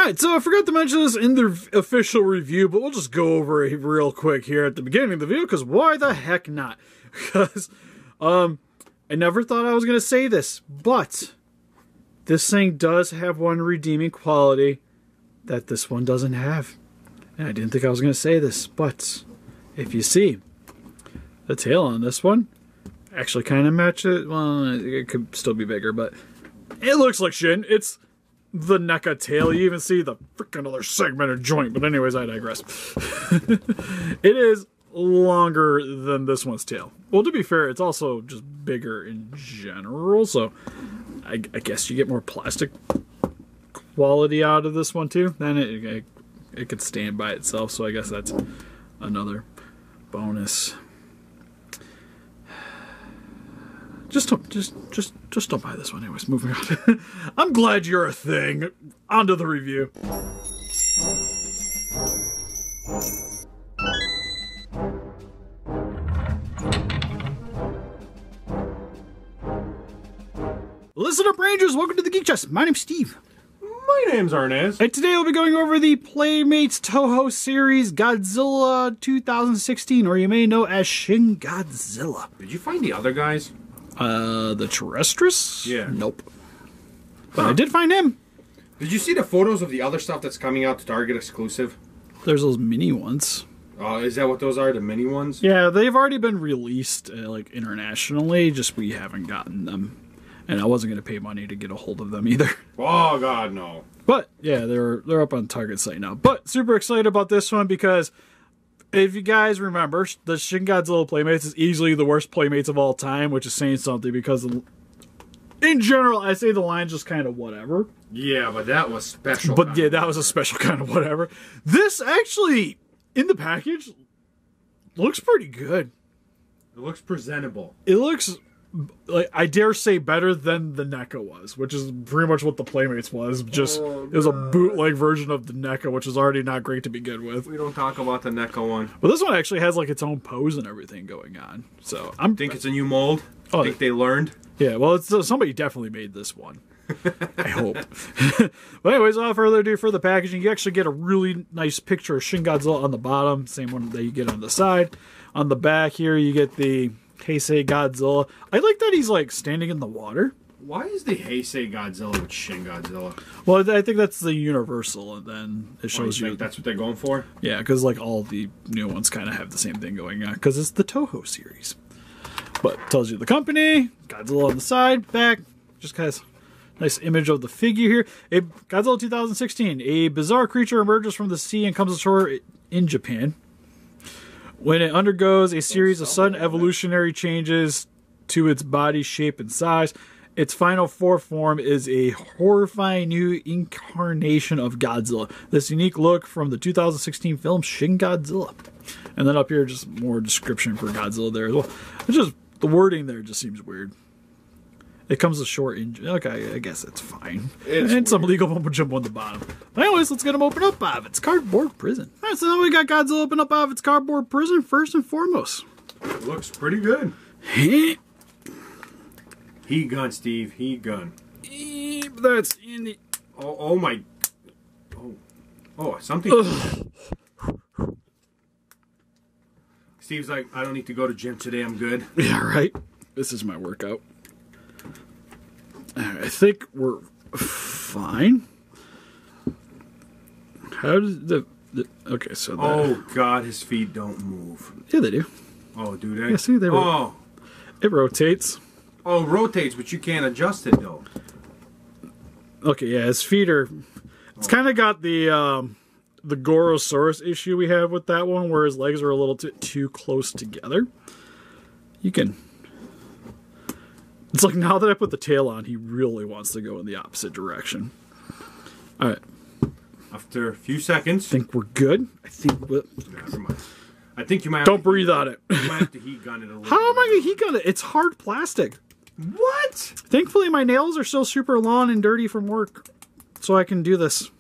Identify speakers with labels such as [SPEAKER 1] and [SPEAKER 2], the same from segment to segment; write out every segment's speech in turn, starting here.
[SPEAKER 1] Alright, so I forgot to mention this in the official review, but we'll just go over it real quick here at the beginning of the video, because why the heck not? Because, I never thought I was going to say this, but this thing does have one redeeming quality that this one doesn't have. And I didn't think I was going to say this, but if you see, the tail on this one actually kind of matches. Well, it could still be bigger, but it looks like Shin. It's the NECA tail. You even see the freaking other segmented joint. But anyways, I digress. It is longer than this one's tail. Well, to be fair, it's also just bigger in general. So I guess you get more plastic quality out of this one too. Then it could stand by itself. So I guess that's another bonus. Just don't buy this one anyways. Moving on. I'm glad you're a thing. On to the review. Listen up, Rangers. Welcome to the Geek Chest. My name's Steve.
[SPEAKER 2] My name's Arnes.
[SPEAKER 1] And today we'll be going over the Playmates Toho series Godzilla 2016, or you may know as Shin Godzilla.
[SPEAKER 2] Did you find the other guys?
[SPEAKER 1] The Terrestrius?
[SPEAKER 2] Yeah.
[SPEAKER 1] Nope. But I did find him.
[SPEAKER 2] Did you see the photos of the other stuff that's coming out to Target exclusive?
[SPEAKER 1] There's those mini ones.
[SPEAKER 2] Is that what those are, the mini ones?
[SPEAKER 1] Yeah, they've already been released, like, internationally, just we haven't gotten them. And I wasn't going to pay money to get a hold of them either.
[SPEAKER 2] Oh, God, no.
[SPEAKER 1] But, yeah, they're up on Target site now. But, super excited about this one because if you guys remember, the Shin Godzilla Playmates is easily the worst Playmates of all time, which is saying something because, in general, I say the line's just kind of whatever.
[SPEAKER 2] Yeah, but that was special.
[SPEAKER 1] But, yeah, that was a special kind of whatever. This actually, in the package, looks pretty good.
[SPEAKER 2] It looks presentable.
[SPEAKER 1] It looks, like, I dare say, better than the NECA was, which is pretty much what the Playmates was. Just it was a bootleg version of the NECA, which is already not great to begin with.
[SPEAKER 2] We don't talk about the NECA one.
[SPEAKER 1] But this one actually has like its own pose and everything going on. So
[SPEAKER 2] think it's a new mold.
[SPEAKER 1] Oh,
[SPEAKER 2] think they learned.
[SPEAKER 1] Yeah, well, somebody definitely made this one. I hope. But anyways, without further ado, for the packaging, you actually get a really nice picture of Shin Godzilla on the bottom, same one that you get on the side. On the back here, you get the Heisei Godzilla. I like that he's like standing in the water.
[SPEAKER 2] Why is the Heisei Godzilla with Shin Godzilla?
[SPEAKER 1] Well, I think that's the universal, and then it shows you.
[SPEAKER 2] That's what they're going for?
[SPEAKER 1] Yeah, because like all the new ones kind of have the same thing going on, because it's the Toho series. But it tells you the company, Godzilla on the side, back, just has a nice image of the figure here. Godzilla 2016, a bizarre creature emerges from the sea and comes ashore in Japan. When it undergoes a series of sudden evolutionary changes to its body shape and size, its final form is a horrifying new incarnation of Godzilla. This unique look from the 2016 film Shin Godzilla. And then up here, just more description for Godzilla there as well. It's just, the wording there just seems weird. It comes ashore in... Okay, I guess it's fine. And weird. Some legal mumbo jumbo on the bottom. But anyways, let's get him open up out of its cardboard prison. Alright, so then we got Godzilla open up out of its cardboard prison first and foremost.
[SPEAKER 2] It looks pretty good. Heat gun, Steve. Heat gun.
[SPEAKER 1] That's in the...
[SPEAKER 2] Oh my... Oh, something... Steve's like, I don't need to go to gym today. I'm good.
[SPEAKER 1] Yeah, right. This is my workout. I think we're fine. How does the okay, so that,
[SPEAKER 2] oh God, his feet don't move.
[SPEAKER 1] Yeah, they do.
[SPEAKER 2] Oh, do they?
[SPEAKER 1] Yeah, see, they it rotates.
[SPEAKER 2] Oh, it rotates, but you can't adjust it though.
[SPEAKER 1] Okay, yeah, his feet are... It's kind of got the Gorosaurus issue we have with that one, where his legs are a little too close together. You can... It's like now that I put the tail on, he really wants to go in the opposite direction. Alright.
[SPEAKER 2] After a few seconds...
[SPEAKER 1] I think we're good. I think we're...
[SPEAKER 2] Never mind. I think you might have
[SPEAKER 1] Don't breathe on it.
[SPEAKER 2] You might have to heat gun it a little
[SPEAKER 1] How am I going to heat gun it? It's hard plastic.
[SPEAKER 2] What?
[SPEAKER 1] Thankfully, my nails are still super long and dirty from work, so I can do this.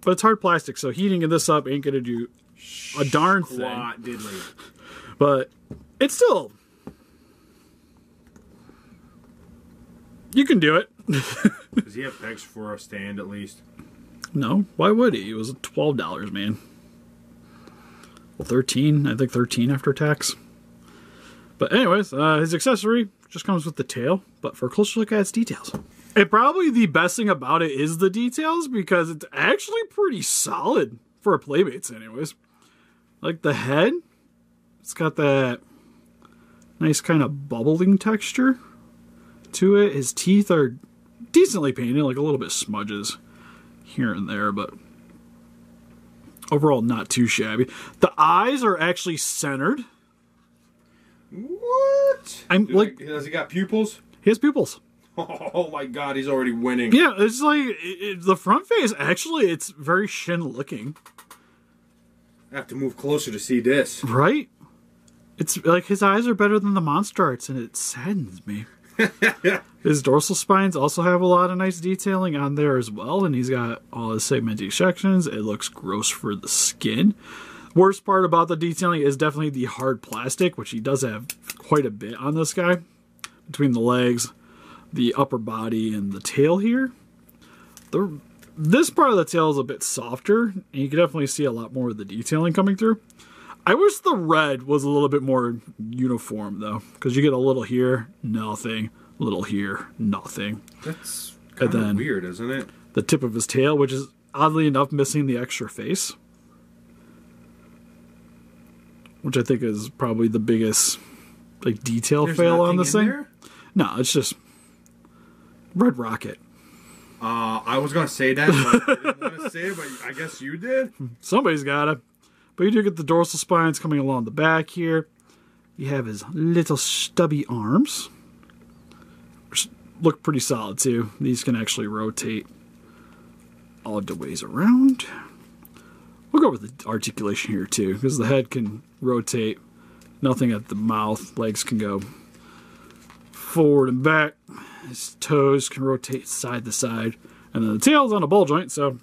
[SPEAKER 1] But it's hard plastic, so heating this up ain't going to do a darn thing.
[SPEAKER 2] Diddly.
[SPEAKER 1] But it's still... You can do it.
[SPEAKER 2] Does he have pegs for a stand at least?
[SPEAKER 1] No, why would he? It was $12, man. Well, 13. I think 13 after tax. But anyways, his accessory just comes with the tail, but for a closer look at its details. And probably the best thing about it is the details, because it's actually pretty solid for a Playmates anyways. Like the head, it's got that nice kind of bubbling texture to it. His teeth are decently painted, like a little bit smudges here and there, but overall not too shabby. The eyes are actually centered.
[SPEAKER 2] What? Does he got pupils?
[SPEAKER 1] He has pupils.
[SPEAKER 2] Oh my god, he's already winning.
[SPEAKER 1] Yeah, it's like the front face, actually, it's very Shin looking.
[SPEAKER 2] I have to move closer to see this.
[SPEAKER 1] Right? It's like his eyes are better than the monster arts, and it saddens me. His dorsal spines also have a lot of nice detailing on there as well, and he's got all his segmented sections. It looks gross for the skin. Worst part about the detailing is definitely the hard plastic, which he does have quite a bit on this guy. Between the legs, the upper body, and the tail here. This part of the tail is a bit softer, and you can definitely see a lot more of the detailing coming through. I wish the red was a little bit more uniform, though, because you get a little here, nothing, a little here, nothing.
[SPEAKER 2] That's kind of weird, isn't it?
[SPEAKER 1] The tip of his tail, which is oddly enough missing the extra face, which I think is probably the biggest like detail fail on this thing. There? No, it's just Red Rocket.
[SPEAKER 2] I was gonna say that, but I didn't want to say it, but I guess you did.
[SPEAKER 1] Somebody's gotta. But you do get the dorsal spines coming along the back here. You have his little stubby arms, which look pretty solid too. These can actually rotate all the ways around. We'll go with the articulation here too, because the head can rotate. Nothing at the mouth. Legs can go forward and back. His toes can rotate side to side. And then the tail's on a ball joint, so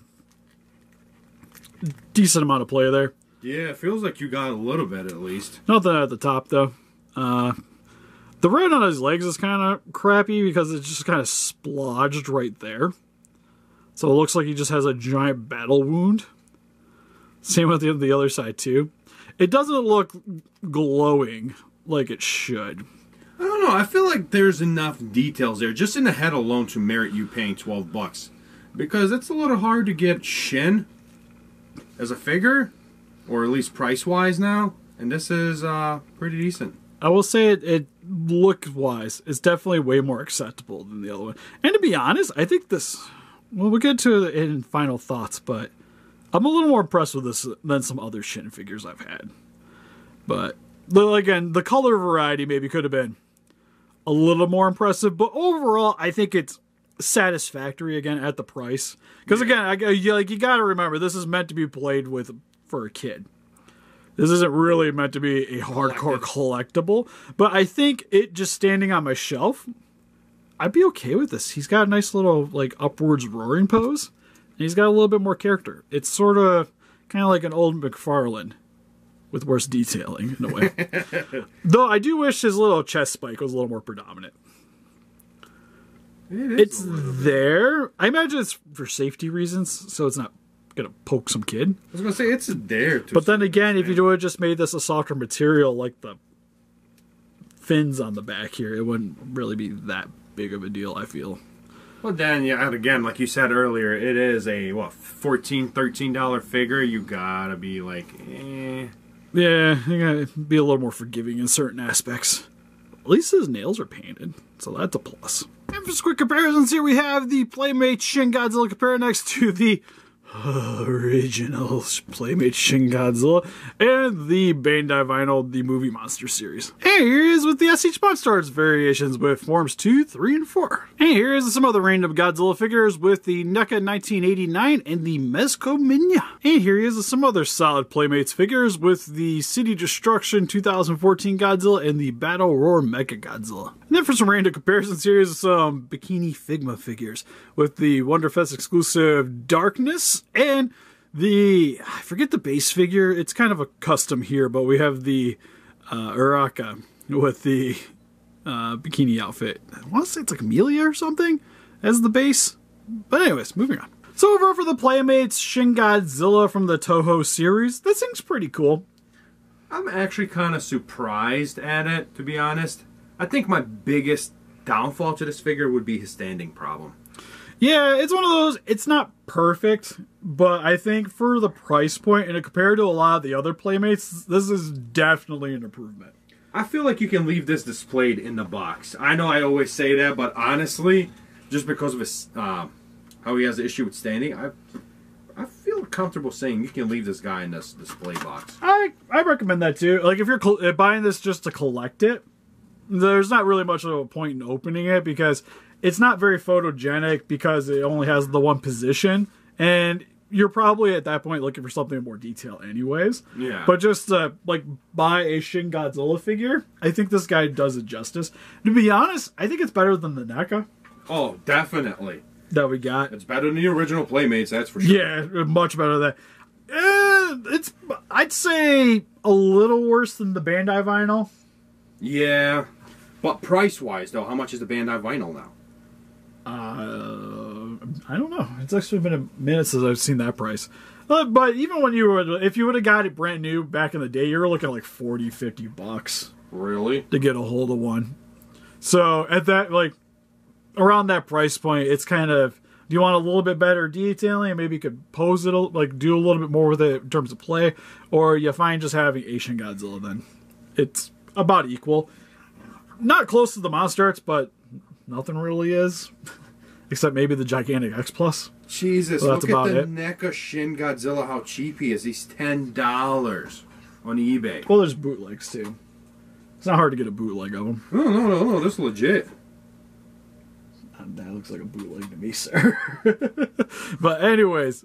[SPEAKER 1] decent amount of play there.
[SPEAKER 2] Yeah, it feels like you got a little bit at least.
[SPEAKER 1] Nothing at the top, though. The red on his legs is kind of crappy because it's just kind of splodged right there. So it looks like he just has a giant battle wound. Same with the other side, too. It doesn't look glowing like it should.
[SPEAKER 2] I don't know. I feel like there's enough details there, just in the head alone, to merit you paying $12. Because it's a little hard to get Shin as a figure, or at least price-wise now. And this is pretty decent.
[SPEAKER 1] I will say it look-wise, is definitely way more acceptable than the other one. And to be honest, I think this... Well, we'll get to it in final thoughts, but I'm a little more impressed with this than some other Shin figures I've had. But, again, the color variety maybe could have been a little more impressive, but overall, I think it's satisfactory, again, at the price. Because, again, you got to remember, this is meant to be played with for a kid. This isn't really meant to be a hardcore collectible, but I think it just standing on my shelf, I'd be okay with this. He's got a nice little, like, upwards roaring pose, and he's got a little bit more character. It's sort of kind of like an old McFarlane with worse detailing, in a way. Though I do wish his little chest spike was a little more predominant. It's there. I imagine it's for safety reasons, so it's not going to poke some kid.
[SPEAKER 2] I was going to say, it's there.
[SPEAKER 1] But then again, if you would have just made this a softer material, like the fins on the back here, it wouldn't really be that big of a deal, I feel.
[SPEAKER 2] Well, then, yeah, and again, like you said earlier, it is a, what, $14, $13 figure. You gotta be like, eh.
[SPEAKER 1] Yeah, you gotta be a little more forgiving in certain aspects. At least his nails are painted, so that's a plus. And for some quick comparisons, here we have the Playmates Shin Godzilla compared next to the original Playmates Shin Godzilla and the Bandai Vinyl The Movie Monster series. And here is with the SH Monster Arts variations with forms 2, 3, and 4. And here is some other random Godzilla figures with the NECA 1989 and the Mezco Minya. And here is some other solid Playmates figures with the City Destruction 2014 Godzilla and the Battle Roar Mega Godzilla. And then for some random comparisons, here's some Bikini Figma figures with the Wonderfest exclusive Darkness and the, I forget the base figure, it's kind of a custom here, but we have the Uraka with the bikini outfit. I want to say it's like Amelia or something as the base. But anyways, moving on. So over for the Playmates Shin Godzilla from the Toho series, this thing's pretty cool.
[SPEAKER 2] I'm actually kind of surprised at it, to be honest. I think my biggest downfall to this figure would be his standing problem.
[SPEAKER 1] Yeah, it's one of those, it's not perfect, but I think for the price point and compared to a lot of the other Playmates, this is definitely an improvement.
[SPEAKER 2] I feel like you can leave this displayed in the box. I know I always say that, but honestly, just because of his, how he has the issue with standing, I feel comfortable saying you can leave this guy in this display box.
[SPEAKER 1] I recommend that too. Like if you're buying this just to collect it, there's not really much of a point in opening it because it's not very photogenic because it only has the one position, and you're probably at that point looking for something more detail anyways.
[SPEAKER 2] Yeah.
[SPEAKER 1] But just like buy a Shin Godzilla figure, I think this guy does it justice. To be honest, I think it's better than the NECA.
[SPEAKER 2] Oh, definitely.
[SPEAKER 1] That we got.
[SPEAKER 2] It's better than the original Playmates, that's for sure.
[SPEAKER 1] Yeah, much better than that. It's, I'd say, a little worse than the Bandai vinyl.
[SPEAKER 2] Yeah. But price-wise, though, how much is the Bandai vinyl now?
[SPEAKER 1] I don't know. It's actually been a minute since I've seen that price. But even when if you would have got it brand new back in the day, you were looking at like $40-50
[SPEAKER 2] Really?
[SPEAKER 1] to get a hold of one. So at that, like, around that price point, it's kind of, do you want a little bit better detailing and maybe you could pose it, like do a little bit more with it in terms of play, or you find just having a Shin Godzilla then. It's about equal. Not close to the Monster Arts, but nothing really is. Except maybe the gigantic X Plus.
[SPEAKER 2] Jesus,
[SPEAKER 1] well,
[SPEAKER 2] look at the NECA Shin Godzilla, how cheap he is. He's $10 on eBay.
[SPEAKER 1] Well, there's bootlegs too. It's not hard to get a bootleg of them.
[SPEAKER 2] No, this is legit.
[SPEAKER 1] That looks like a bootleg to me, sir. But anyways,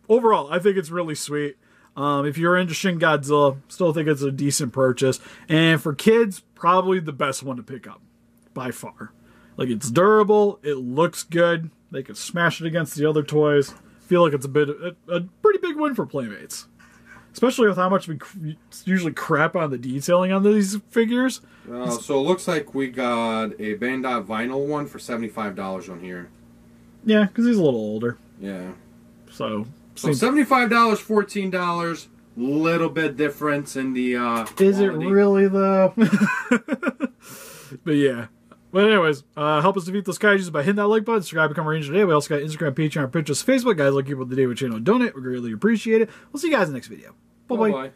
[SPEAKER 1] overall, I think it's really sweet. If you're into Shin Godzilla, still think it's a decent purchase. And for kids, probably the best one to pick up, by far. Like, it's durable, it looks good, they can smash it against the other toys. Feel like it's a pretty big win for Playmates. Especially with how much we usually crap on the detailing on these figures.
[SPEAKER 2] So it looks like we got a Bandai vinyl one for $75 on here.
[SPEAKER 1] Yeah, because he's a little older.
[SPEAKER 2] Yeah.
[SPEAKER 1] So
[SPEAKER 2] $75, $14, little bit difference in the
[SPEAKER 1] Is it really, though? But yeah. But anyways, help us defeat those kaijus by hitting that like button, subscribe, become a ranger today. We also got Instagram, Patreon, Pinterest, Facebook. Guys, like people today with channel donate. We greatly appreciate it. We'll see you guys in the next video. Bye-bye.